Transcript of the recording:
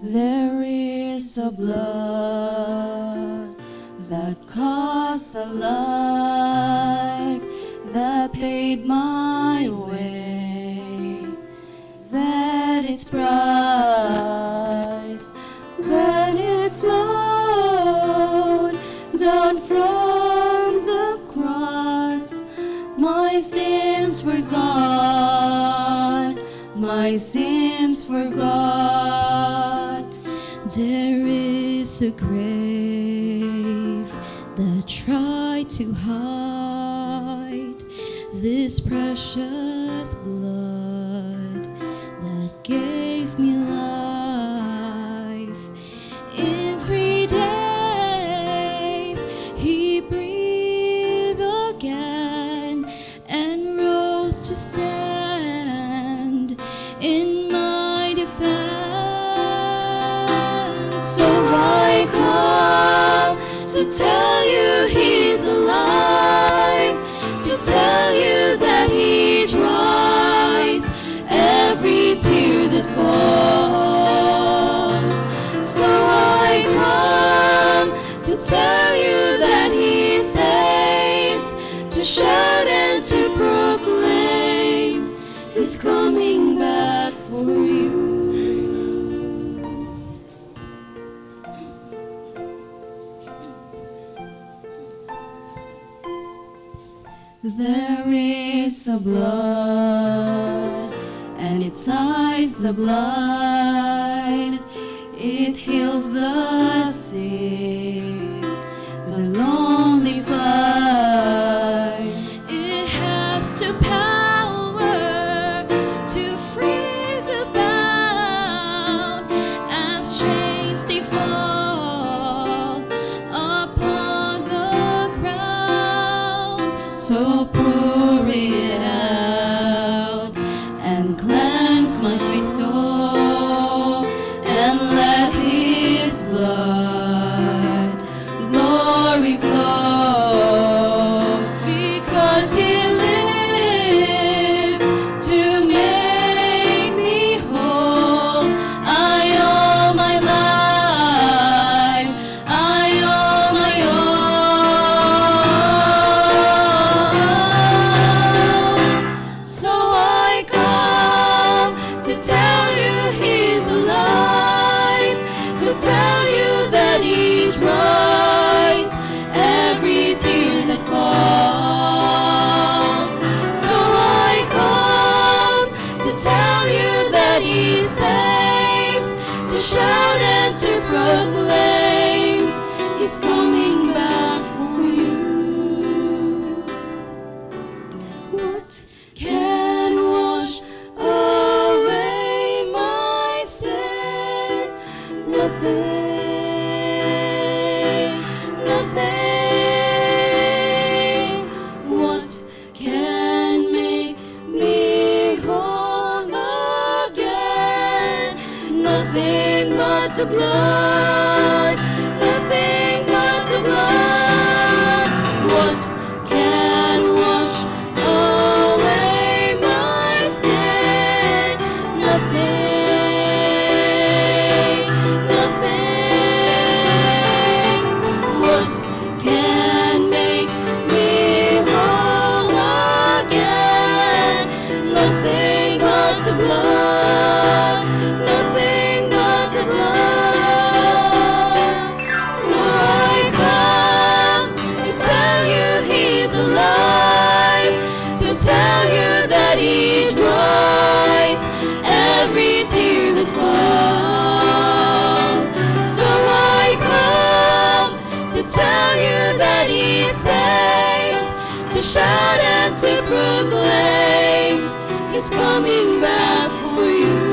There is a blood that cost a life, that paid my way, that its price, when it flowed down from the cross, my sins were gone, my sins forgot. There is a grave that tried to hide this precious blood that gave me life. In 3 days he breathed again and rose to stand in my defense. So I come to tell you he's alive, to tell you that he dries every tear that falls. So I come to tell you that he saves, to shout and to proclaim he's coming back for you. There is a blood, and it ties the blind, it heals the sick, the lonely find. It has the power to free the bound as chains they fall upon the ground. So pour it out and cleanse my soul, and let his blood glory flow, because he lives to make me whole. I owe my life, I owe my own. So I come to tell you he's alive, to tell you that he dries every tear that falls. So I come to tell you that he saves, to shout and to proclaim he's coming back for you. What can wash away my sin? Nothing, nothing. What can make me whole again? Nothing but the blood, nothing but the blood. What can wash away my sin? Nothing, nothing. What can make me whole again? Nothing but the blood, nothing but the blood. So I come to tell you he's alive, to tell you that he dries every tear that falls. So I come to tell you that he saves, to shout and to proclaim he's coming back for you.